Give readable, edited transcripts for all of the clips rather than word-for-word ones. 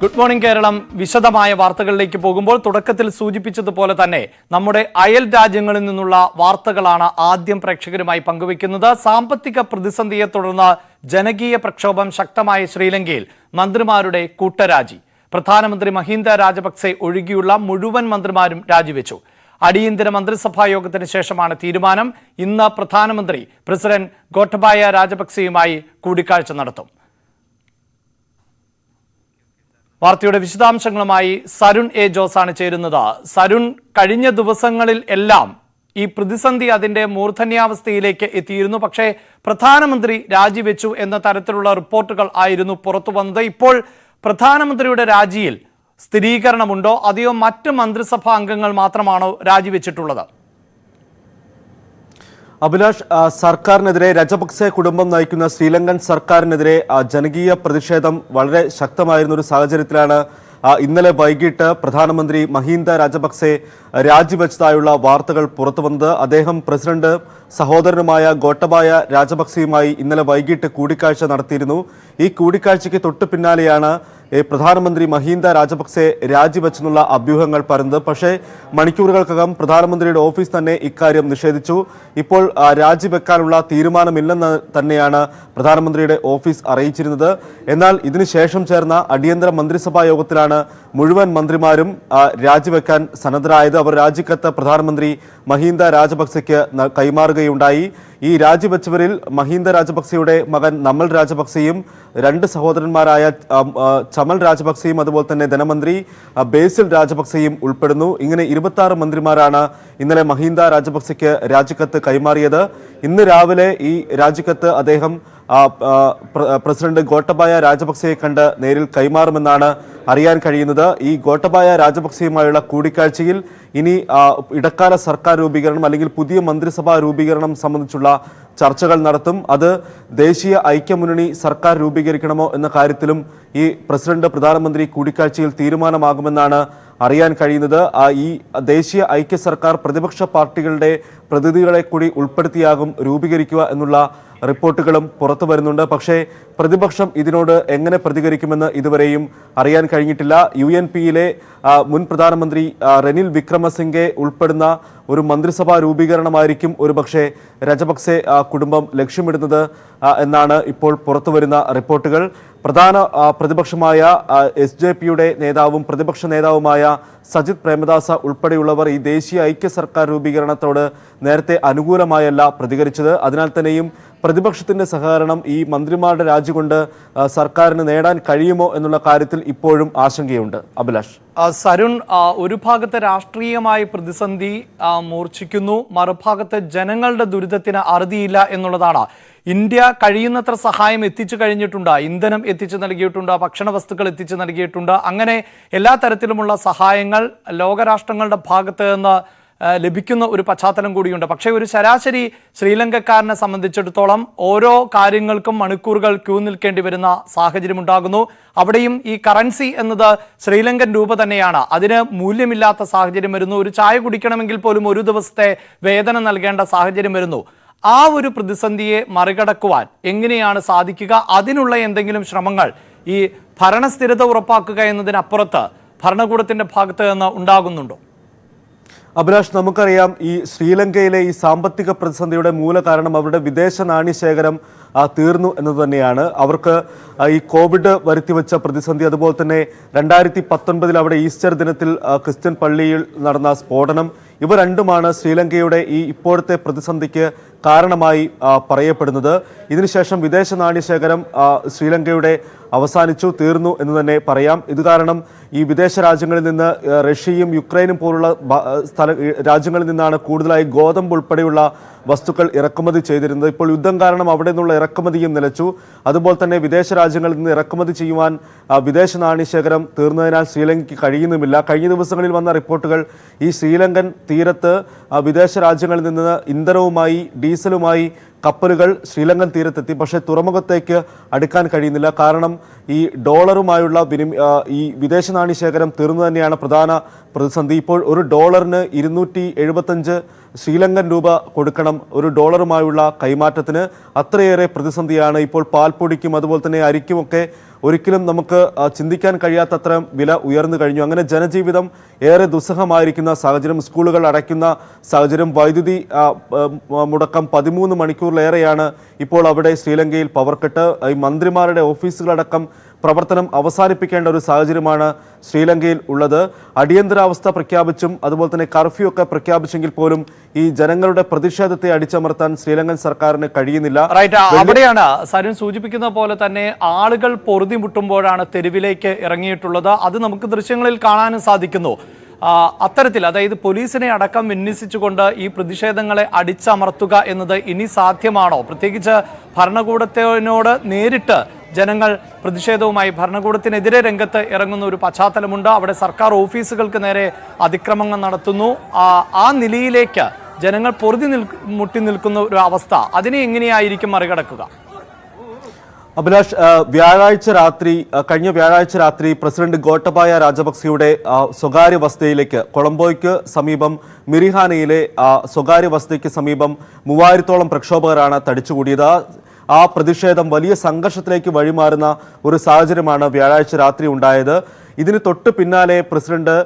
Good morning Keralam വിശദമായ വാർത്തകളിലേക്ക് പോകുമ്പോൾ തുടക്കത്തിൽ സൂചിപ്പിച്ചതുപോലെ തന്നെ നമ്മുടെ അയൽ രാജ്യങ്ങളിൽ നിന്നുള്ള വാർത്തകളാണ് ആദ്യം പ്രേക്ഷകരുമായി പങ്കുവയ്ക്കുന്നത്. സാമ്പത്തിക പ്രതിസന്ധിയെ തുടർന്ന് ജനകീയ പ്രക്ഷോഭം ശക്തമായ ശ്രീലങ്കയിൽ മന്ത്രിമാരുടെ കൂട്ടരാജി. പ്രധാനമന്ത്രി മഹിന്ദ രാജപക്സെ ഒഴികെയുള്ള മുഴുവൻ മന്ത്രിമാരും രാജിവെച്ചു. അടിയന്തര മന്ത്രിസഭാ യോഗത്തിന് ശേഷമാണ് തീരുമാനം. ഇന്ന് പ്രധാനമന്ത്രി പ്രസിഡന്റ് ഗോട്ടബായ രാജപക്സെയുമായി കൂടിക്കാഴ്ച നടത്തും. വാർത്തയുടെ വിശദാംശങ്ങളുമായി സരുൺ എ ജോസ് ആണ് ചേരുന്നത്. സരുൺ, കഴിഞ്ഞ ദിവസങ്ങളിൽ എല്ലാം ഈ പ്രതിസന്ധി അതിന്റെ മൂർധന്യാവസ്ഥയിലേക്ക് എത്തിയിരുന്നു. പക്ഷേ പ്രധാനമന്ത്രി രാജിവെച്ചു എന്ന തരത്തിലുള്ള റിപ്പോർട്ടുകൾ ആയിരുന്നു പുറത്തു വന്നത്. ഇപ്പോൾ പ്രധാനമന്ത്രിയുടെ രാജിയിൽ സ്ഥിരീകരണമുണ്ടോ, അതെയോ മറ്റ് മന്ത്രിസഭാ അംഗങ്ങൾ മാത്രമാണോ രാജിവെച്ചിട്ടുള്ളത്? അഭിലാഷ്, സർക്കാരിനെതിരെ രാജപക്സെ കുടുംബം നയിക്കുന്ന ശ്രീലങ്കൻ സർക്കാരിനെതിരെ ജനകീയ പ്രതിഷേധം വളരെ ശക്തമായിരുന്ന ഒരു സാഹചര്യത്തിലാണ് ഇന്നലെ വൈകിട്ട് പ്രധാനമന്ത്രി മഹിന്ദ രാജപക്സെ രാജിവെച്ചതായുള്ള വാർത്തകൾ പുറത്തുവന്നത്. അദ്ദേഹം പ്രസിഡന്റ് സഹോദരനുമായ ഗോട്ടബായ രാജപക്സെയുമായി ഇന്നലെ വൈകിട്ട് കൂടിക്കാഴ്ച നടത്തിയിരുന്നു. ഈ കൂടിക്കാഴ്ചയ്ക്ക് തൊട്ടു പിന്നാലെയാണ് പ്രധാനമന്ത്രി മഹിന്ദ രാജപക്സെ രാജിവെച്ചെന്നുള്ള അഭ്യൂഹങ്ങൾ പരന്നത്. പക്ഷേ മണിക്കൂറുകൾക്കകം പ്രധാനമന്ത്രിയുടെ ഓഫീസ് തന്നെ ഇക്കാര്യം നിഷേധിച്ചു. ഇപ്പോൾ രാജിവെക്കാനുള്ള തീരുമാനമില്ലെന്ന് തന്നെയാണ് പ്രധാനമന്ത്രിയുടെ ഓഫീസ് അറിയിച്ചിരുന്നത്. എന്നാൽ ഇതിനുശേഷം ചേർന്ന അടിയന്തര മന്ത്രിസഭാ യോഗത്തിലാണ് മുഴുവൻ മന്ത്രിമാരും രാജിവെക്കാൻ സന്നദ്ധരായത്. അവർ രാജിക്കത്ത് പ്രധാനമന്ത്രി മഹിന്ദ രാജപക്സെക്ക് കൈമാറുകയുണ്ടായി. ഈ രാജിവെച്ചവരിൽ മഹിന്ദ രാജപക്സെയുടെ മകൻ നമൽ രാജപക്സെയും രണ്ട് സഹോദരന്മാരായ ചമൽ രാജപക്സെയും അതുപോലെ തന്നെ ധനമന്ത്രി ബേസിൽ രാജപക്സെയും ഉൾപ്പെടുന്നു. ഇങ്ങനെ 26 മന്ത്രിമാരാണ് ഇന്നലെ മഹിന്ദ രാജപക്സെക്ക് രാജിക്കത്ത് കൈമാറിയത്. ഇന്ന് രാവിലെ ഈ രാജിക്കത്ത് അദ്ദേഹം പ്രസിഡന്റ് ഗോട്ടബായ രാജപക്സെയെ കണ്ട് നേരിൽ കൈമാറുമെന്നാണ് അറിയാൻ കഴിയുന്നത്. ഈ ഗോട്ടബായ രാജപക്സെയുമായുള്ള കൂടിക്കാഴ്ചയിൽ ഇനി ഇടക്കാല സർക്കാർ രൂപീകരണം അല്ലെങ്കിൽ പുതിയ മന്ത്രിസഭാ രൂപീകരണം സംബന്ധിച്ചുള്ള ചർച്ചകൾ നടത്തും. അത് ദേശീയ ഐക്യമുന്നണി സർക്കാർ രൂപീകരിക്കണമോ എന്ന കാര്യത്തിലും ഈ പ്രസിഡന്റ് പ്രധാനമന്ത്രി കൂടിക്കാഴ്ചയിൽ തീരുമാനമാകുമെന്നാണ് അറിയാൻ കഴിയുന്നത്. ഈ ദേശീയ ഐക്യ സർക്കാർ പ്രതിപക്ഷ പാർട്ടികളുടെ പ്രതിനിധികളെ കൂടി ഉൾപ്പെടുത്തിയാകും രൂപീകരിക്കുക എന്നുള്ള റിപ്പോർട്ടുകളും പുറത്തു വരുന്നുണ്ട്. പക്ഷേ പ്രതിപക്ഷം ഇതിനോട് എങ്ങനെ പ്രതികരിക്കുമെന്ന് ഇതുവരെയും അറിയാൻ കഴിഞ്ഞിട്ടില്ല. UNPയിലെ മുൻ പ്രധാനമന്ത്രി റെനിൽ വിക്രമസിംഗെ ഉൾപ്പെടുന്ന ഒരു മന്ത്രിസഭാ രൂപീകരണമായിരിക്കും ഒരുപക്ഷെ രാജപക്സെ കുടുംബം ലക്ഷ്യമിടുന്നത് എന്നാണ് ഇപ്പോൾ പുറത്തുവരുന്ന റിപ്പോർട്ടുകൾ. പ്രധാന പ്രതിപക്ഷമായ SJPയുടെ നേതാവും പ്രതിപക്ഷ നേതാവുമായ സജിത് പ്രേമദാസ ഉൾപ്പെടെയുള്ളവർ ഈ ദേശീയ ഐക്യ സർക്കാർ രൂപീകരണത്തോട് നേരത്തെ അനുകൂലമായല്ല പ്രതികരിച്ചത്. അതിനാൽ തന്നെയും പ്രതിപക്ഷത്തിന്റെ സഹകരണം ഈ മന്ത്രിമാരുടെ രാജി കൊണ്ട് സർക്കാരിന് നേടാൻ കഴിയുമോ എന്നുള്ള കാര്യത്തിൽ ഇപ്പോഴും ആശങ്കയുണ്ട്. അഭിലാഷ്, സരുൺ, ഒരു ഭാഗത്ത് രാഷ്ട്രീയമായ പ്രതിസന്ധി മൂർച്ഛിക്കുന്നു, മറുഭാഗത്ത് ജനങ്ങളുടെ ദുരിതത്തിന് അറുതിയില്ല എന്നുള്ളതാണ്. ഇന്ത്യ കഴിയുന്നത്ര സഹായം എത്തിച്ചു കഴിഞ്ഞിട്ടുണ്ട്. ഇന്ധനം എത്തിച്ചു നൽകിയിട്ടുണ്ട്, ഭക്ഷണ വസ്തുക്കൾ എത്തിച്ചു നൽകിയിട്ടുണ്ട്. അങ്ങനെ എല്ലാ തരത്തിലുമുള്ള സഹായങ്ങൾ ലോകരാഷ്ട്രങ്ങളുടെ ഭാഗത്ത് നിന്ന് ലഭിക്കുന്ന ഒരു പശ്ചാത്തലം കൂടിയുണ്ട്. പക്ഷേ ഒരു ശരാശരി ശ്രീലങ്കക്കാരനെ സംബന്ധിച്ചിടത്തോളം ഓരോ കാര്യങ്ങൾക്കും മണിക്കൂറുകൾ ക്യൂ നിൽക്കേണ്ടി വരുന്ന സാഹചര്യം ഉണ്ടാകുന്നു. അവിടെയും ഈ കറൻസി എന്നത് ശ്രീലങ്കൻ രൂപ തന്നെയാണ്. അതിന് മൂല്യമില്ലാത്ത സാഹചര്യം വരുന്നു. ഒരു ചായ കുടിക്കണമെങ്കിൽ പോലും ഒരു ദിവസത്തെ വേതനം നൽകേണ്ട സാഹചര്യം വരുന്നു. ആ ഒരു പ്രതിസന്ധിയെ മറികടക്കുവാൻ എങ്ങനെയാണ് സാധിക്കുക? അതിനുള്ള എന്തെങ്കിലും ശ്രമങ്ങൾ ഈ ഭരണസ്ഥിരത ഉറപ്പാക്കുക എന്നതിനപ്പുറത്ത് ഭരണകൂടത്തിന്റെ ഭാഗത്ത് നിന്ന് ഉണ്ടാകുന്നുണ്ടോ? അഭിലാഷ്, നമുക്കറിയാം ഈ ശ്രീലങ്കയിലെ ഈ സാമ്പത്തിക പ്രതിസന്ധിയുടെ മൂല കാരണം അവരുടെ വിദേശ നാണ്യശേഖരം തീർന്നു എന്നത് തന്നെയാണ്. അവർക്ക് ഈ കോവിഡ് വരുത്തിവെച്ച പ്രതിസന്ധി, അതുപോലെ തന്നെ 2019 അവിടെ ഈസ്റ്റർ ദിനത്തിൽ ക്രിസ്ത്യൻ പള്ളിയിൽ നടന്ന സ്ഫോടനം, ഇവ രണ്ടുമാണ് ശ്രീലങ്കയുടെ ഈ ഇപ്പോഴത്തെ പ്രതിസന്ധിക്ക് കാരണമായി പറയപ്പെടുന്നത്. ഇതിനുശേഷം വിദേശ നാണ്യശേഖരം ശ്രീലങ്കയുടെ അവസാനിച്ചു, തീർന്നു എന്ന് തന്നെ പറയാം. ഇത് കാരണം ഈ വിദേശ രാജ്യങ്ങളിൽ നിന്ന് റഷ്യയും യുക്രൈനും പോലുള്ള രാജ്യങ്ങളിൽ നിന്നാണ് കൂടുതലായി ഗോതമ്പ് ഉൾപ്പെടെയുള്ള വസ്തുക്കൾ ഇറക്കുമതി ചെയ്തിരുന്നത്. ഇപ്പോൾ യുദ്ധം കാരണം അവിടെ നിന്നുള്ള ഇറക്കുമതിയും നിലച്ചു. അതുപോലെ തന്നെ വിദേശ രാജ്യങ്ങളിൽ നിന്ന് ഇറക്കുമതി ചെയ്യുവാൻ വിദേശ നാണ്യശേഖരം തീർന്നതിനാൽ ശ്രീലങ്കയ്ക്ക് കഴിയുന്നുമില്ല. കഴിഞ്ഞ ദിവസങ്ങളിൽ വന്ന റിപ്പോർട്ടുകൾ ഈ ശ്രീലങ്കൻ തീരത്ത് വിദേശ രാജ്യങ്ങളിൽ നിന്ന് ഇന്ധനവുമായി ഡീസലുമായി കപ്പലുകൾ ശ്രീലങ്കൻ തീരത്തെത്തി. പക്ഷേ തുറമുഖത്തേക്ക് അടുക്കാൻ കഴിയുന്നില്ല. കാരണം ഈ ഡോളറുമായുള്ള ഈ വിദേശ നാണ്യശേഖരം തീർന്നു തന്നെയാണ് പ്രധാന പ്രതിസന്ധി. ഇപ്പോൾ ഒരു ഡോളറിന് 275 ശ്രീലങ്കൻ രൂപ കൊടുക്കണം ഒരു ഡോളറുമായുള്ള കൈമാറ്റത്തിന്. അത്രയേറെ പ്രതിസന്ധിയാണ് ഇപ്പോൾ പാൽപ്പൊടിക്കും അതുപോലെ തന്നെ അരിക്കുമൊക്കെ ഒരിക്കലും നമുക്ക് ചിന്തിക്കാൻ കഴിയാത്തത്ര വില ഉയർന്നു കഴിഞ്ഞു. അങ്ങനെ ജനജീവിതം ഏറെ ദുസ്സഹമായിരിക്കുന്ന സാഹചര്യം, സ്കൂളുകൾ അടയ്ക്കുന്ന സാഹചര്യം, വൈദ്യുതി മുടക്കം 13 മണിക്കൂറിലേറെയാണ് ഇപ്പോൾ അവിടെ ശ്രീലങ്കയിൽ പവർ കട്ട്. ഈ മന്ത്രിമാരുടെ ഓഫീസുകളടക്കം പ്രവർത്തനം അവസാനിപ്പിക്കേണ്ട ഒരു സാഹചര്യമാണ് ശ്രീലങ്കയിൽ ഉള്ളത്. അടിയന്തരാവസ്ഥ പ്രഖ്യാപിച്ചും അതുപോലെ തന്നെ കർഫ്യൂ ഒക്കെ പ്രഖ്യാപിച്ചെങ്കിൽ പോലും ഈ ജനങ്ങളുടെ പ്രതിഷേധത്തെ അടിച്ചമർത്താൻ ശ്രീലങ്കൻ സർക്കാരിന് കഴിയുന്നില്ല. അവിടെയാണ് സരുൺ സൂചിപ്പിക്കുന്ന പോലെ തന്നെ ആളുകൾ പൊറുതിമുട്ടുമ്പോഴാണ് തെരുവിലേക്ക് ഇറങ്ങിയിട്ടുള്ളത്. അത് നമുക്ക് ദൃശ്യങ്ങളിൽ കാണാനും സാധിക്കുന്നു. അത്തരത്തിൽ, അതായത് പോലീസിനെ അടക്കം വിന്യസിച്ചുകൊണ്ട് ഈ പ്രതിഷേധങ്ങളെ അടിച്ചമർത്തുക എന്നത് ഇനി സാധ്യമാണോ? പ്രത്യേകിച്ച് ഭരണകൂടത്തിനോട് നേരിട്ട് ജനങ്ങൾ പ്രതിഷേധവുമായി ഭരണകൂടത്തിനെതിരെ രംഗത്ത് ഇറങ്ങുന്ന ഒരു പശ്ചാത്തലമുണ്ട്. അവിടെ സർക്കാർ ഓഫീസുകൾക്ക് നേരെ അതിക്രമങ്ങൾ നടത്തുന്നു. ആ നിലയിലേക്ക് ജനങ്ങൾ മുട്ടി നിൽക്കുന്ന ഒരു അവസ്ഥ, അതിനെ എങ്ങനെയായിരിക്കും മറികടക്കുക? അഭിലാഷ്, കഴിഞ്ഞ വ്യാഴാഴ്ച രാത്രി പ്രസിഡന്റ് ഗോട്ടബായ രാജപക്സെയുടെ സ്വകാര്യ വസതിയിലേക്ക്, കൊളംബോയ്ക്ക് സമീപം മിരിഹാനയിലെ സ്വകാര്യ വസതിക്ക് സമീപം 3000-ഓളം പ്രക്ഷോഭകരാണ് തടിച്ചുകൂടിയത്. ആ പ്രതിഷേധം വലിയ സംഘർഷത്തിലേക്ക് വഴിമാറുന്ന ഒരു സാഹചര്യമാണ് വ്യാഴാഴ്ച രാത്രി ഉണ്ടായത്. ഇതിന് തൊട്ട് പിന്നാലെ പ്രസിഡന്റ്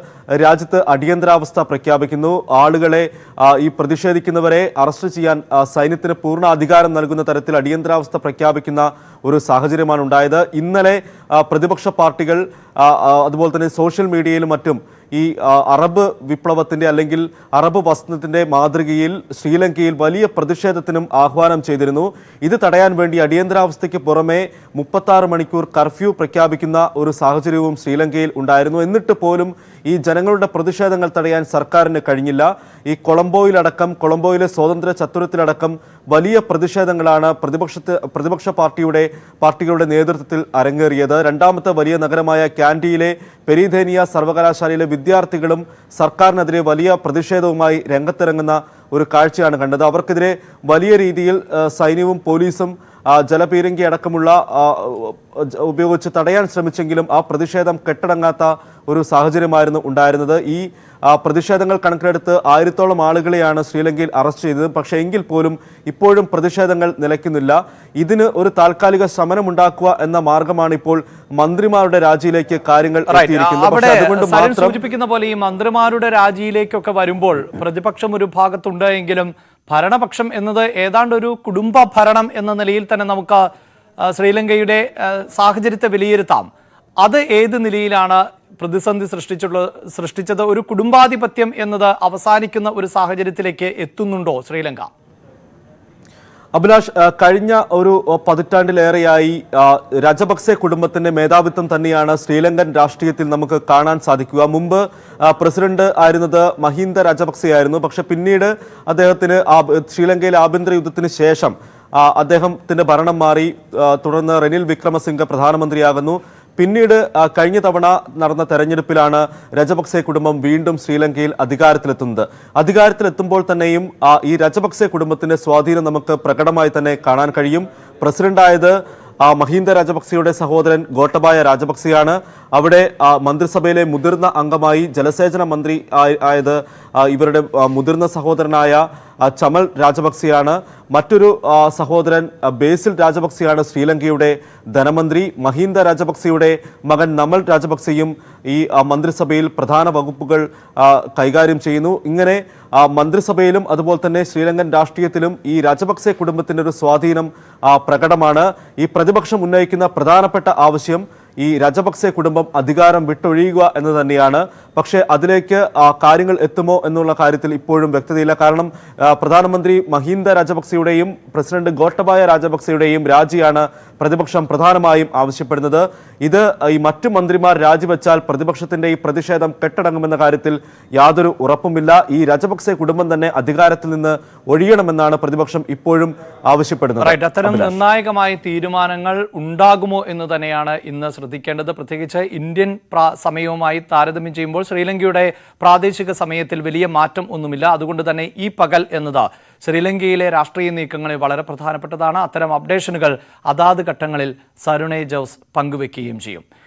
രാജ്യത്ത് അടിയന്തരാവസ്ഥ പ്രഖ്യാപിക്കുന്നു. ആളുകളെ, ഈ പ്രതിഷേധിക്കുന്നവരെ അറസ്റ്റ് ചെയ്യാൻ സൈന്യത്തിന് പൂർണ്ണ അധികാരം നൽകുന്ന തരത്തിൽ അടിയന്തരാവസ്ഥ പ്രഖ്യാപിക്കുന്ന ഒരു സാഹചര്യമാണ് ഉണ്ടായത്. ഇന്നലെ പ്രതിപക്ഷ പാർട്ടികൾ അതുപോലെ തന്നെ സോഷ്യൽ മീഡിയയിലും മറ്റും ഈ അറബ് വിപ്ലവത്തിന്റെ അല്ലെങ്കിൽ അറബ് വസന്തത്തിന്റെ മാതൃകയിൽ ശ്രീലങ്കയിൽ വലിയ പ്രതിഷേധത്തിനും ആഹ്വാനം ചെയ്തിരുന്നു. ഇത് തടയാൻ വേണ്ടി അടിയന്തരാവസ്ഥയ്ക്ക് പുറമെ 36 മണിക്കൂർ കർഫ്യൂ പ്രഖ്യാപിക്കുന്ന ഒരു സാഹചര്യവും ശ്രീലങ്കയിൽ ഉണ്ടായിരുന്നു. എന്നിട്ട് പോലും ഈ ജനങ്ങളുടെ പ്രതിഷേധങ്ങൾ തടയാൻ സർക്കാരിന് കഴിഞ്ഞില്ല. ഈ കൊളംബോയിലെ സ്വാതന്ത്ര്യ ചത്തുരത്തിലടക്കം വലിയ പ്രതിഷേധങ്ങളാണ് പ്രതിപക്ഷ പാർട്ടികളുടെ നേതൃത്വത്തിൽ അരങ്ങേറിയത്. രണ്ടാമത്തെ വലിയ നഗരമായ ക്യാൻഡിയിലെ പെരിധേനിയ സർവകലാശാലയിലെ വിദ്യാർത്ഥികളും സർക്കാരിനെതിരെ വലിയ പ്രതിഷേധവുമായി രംഗത്തിറങ്ങുന്ന ഒരു കാഴ്ചയാണ് കണ്ടത്. അവർക്കെതിരെ വലിയ രീതിയിൽ സൈന്യവും പോലീസും ജലപീരങ്കി അടക്കമുള്ള ഉപയോഗിച്ച് തടയാൻ ശ്രമിച്ചെങ്കിലും ആ പ്രതിഷേധം കെട്ടടങ്ങാത്ത ഒരു സാഹചര്യമായിരുന്നു ഉണ്ടായിരുന്നത്. ഈ പ്രതിഷേധങ്ങൾ കണക്കിലെടുത്ത് 1000-ഓളം ആളുകളെയാണ് ശ്രീലങ്കയിൽ അറസ്റ്റ് ചെയ്തത്. പക്ഷേ എങ്കിൽ പോലും ഇപ്പോഴും പ്രതിഷേധങ്ങൾ നിലയ്ക്കുന്നില്ല. ഇതിന് ഒരു താൽക്കാലിക ശമനമുണ്ടാക്കുക എന്ന മാർഗമാണ് ഇപ്പോൾ മന്ത്രിമാരുടെ രാജിയിലേക്ക് കാര്യങ്ങൾ എത്തിയിരിക്കുന്നത്. സൂചിപ്പിക്കുന്ന പോലെ ഈ മന്ത്രിമാരുടെ രാജിയിലേക്കൊക്കെ വരുമ്പോൾ പ്രതിപക്ഷം ഒരു ഭാഗത്തുണ്ട് എങ്കിലും ഭരണപക്ഷം എന്നത് ഏതാണ്ട് ഒരു കുടുംബ ഭരണം എന്ന നിലയിൽ തന്നെ നമുക്ക് ശ്രീലങ്കയുടെ സാഹചര്യത്തെ വിലയിരുത്താം. അത് ഏത് നിലയിലാണ് പ്രതിസന്ധി സൃഷ്ടിച്ചത്? ഒരു കുടുംബാധിപത്യം എന്നത് അവസാനിക്കുന്ന ഒരു സാഹചര്യത്തിലേക്ക് എത്തുന്നുണ്ടോ ശ്രീലങ്ക? അഭിലാഷ്, കഴിഞ്ഞ ഒരു പതിറ്റാണ്ടിലേറെയായി രാജപക്സെ കുടുംബത്തിന്റെ മേധാവിത്വം തന്നെയാണ് ശ്രീലങ്കൻ രാഷ്ട്രീയത്തിൽ നമുക്ക് കാണാൻ സാധിക്കുക. മുമ്പ് പ്രസിഡന്റ് ആയിരുന്നത് മഹിന്ദ രാജപക്സെ ആയിരുന്നു. പക്ഷെ പിന്നീട് അദ്ദേഹത്തിന് ശ്രീലങ്കയിലെ ആഭ്യന്തര യുദ്ധത്തിന് ശേഷം അദ്ദേഹത്തിന്റെ ഭരണം മാറി. തുടർന്ന് റെനിൽ വിക്രമസിംഗെ പ്രധാനമന്ത്രിയാകുന്നു. പിന്നീട് കഴിഞ്ഞ തവണ നടന്ന തെരഞ്ഞെടുപ്പിലാണ് രാജപക്സെ കുടുംബം വീണ്ടും ശ്രീലങ്കയിൽ അധികാരത്തിലെത്തുമ്പോൾ തന്നെയും ഈ രാജപക്സെ കുടുംബത്തിന്റെ സ്വാധീനം നമുക്ക് പ്രകടമായി തന്നെ കാണാൻ കഴിയും. പ്രസിഡന്റായത് മഹിന്ദ രാജപക്സെയുടെ സഹോദരൻ ഗോട്ടബായ രാജപക്സെയാണ്. അവിടെ മന്ത്രിസഭയിലെ മുതിർന്ന അംഗമായി ജലസേചന മന്ത്രി ആയത് ഇവരുടെ മുതിർന്ന സഹോദരനായ ചമൽ രാജപക്സെയാണ്. മറ്റൊരു സഹോദരൻ ബേസിൽ രാജപക്സെയാണ് ശ്രീലങ്കയുടെ ധനമന്ത്രി. മഹിന്ദ രാജപക്സെയുടെ മകൻ നമൽ രാജപക്സെയും ഈ മന്ത്രിസഭയിൽ പ്രധാന വകുപ്പുകൾ കൈകാര്യം ചെയ്യുന്നു. ഇങ്ങനെ മന്ത്രിസഭയിലും അതുപോലെ തന്നെ ശ്രീലങ്കൻ രാഷ്ട്രീയത്തിലും ഈ രാജപക്സെ കുടുംബത്തിന്റെ ഒരു സ്വാധീനം പ്രകടമാണ്. ഈ പ്രതിപക്ഷം ഉന്നയിക്കുന്ന പ്രധാനപ്പെട്ട ആവശ്യം ഈ രാജപക്സെ കുടുംബം അധികാരം വിട്ടൊഴിയുക എന്ന് തന്നെയാണ്. പക്ഷേ അതിലേക്ക് കാര്യങ്ങൾ എത്തുമോ എന്നുള്ള കാര്യത്തിൽ ഇപ്പോഴും വ്യക്തതയില്ല. കാരണം പ്രധാനമന്ത്രി മഹിന്ദ രാജപക്സെയുടെയും പ്രസിഡന്റ് ഗോട്ടബായ രാജപക്സെയുടെയും രാജിയാണ് പ്രതിപക്ഷം പ്രധാനമായും ആവശ്യപ്പെടുന്നത്. ഇത് ഈ മറ്റു മന്ത്രിമാർ രാജിവെച്ചാൽ പ്രതിപക്ഷത്തിന്റെ ഈ പ്രതിഷേധം കെട്ടടങ്ങുമെന്ന കാര്യത്തിൽ യാതൊരു ഉറപ്പുമില്ല. ഈ രാജപക്സെ കുടുംബം തന്നെ അധികാരത്തിൽ നിന്ന് ഒഴിയണമെന്നാണ് പ്രതിപക്ഷം ഇപ്പോഴും ആവശ്യപ്പെടുന്നത്. അത്തരം നിർണായകമായ തീരുമാനങ്ങൾ ഉണ്ടാകുമോ എന്ന് തന്നെയാണ് ഇന്ന് ശ്രദ്ധിക്കേണ്ടത്. പ്രത്യേകിച്ച് ഇന്ത്യൻ സമയവുമായി താരതമ്യം ചെയ്യുമ്പോൾ ശ്രീലങ്കയുടെ പ്രാദേശിക സമയത്തിൽ വലിയ മാറ്റം ഒന്നുമില്ല. അതുകൊണ്ട് തന്നെ ഈ പകൽ എന്നത് ശ്രീലങ്കയിലെ രാഷ്ട്രീയ നീക്കങ്ങളിൽ വളരെ പ്രധാനപ്പെട്ടതാണ്. അത്തരം അപ്ഡേഷനുകൾ അതാത് ഘട്ടങ്ങളിൽ സരുണേ ജോസ് പങ്കുവെക്കുകയും ചെയ്യും.